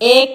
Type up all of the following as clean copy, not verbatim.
1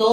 2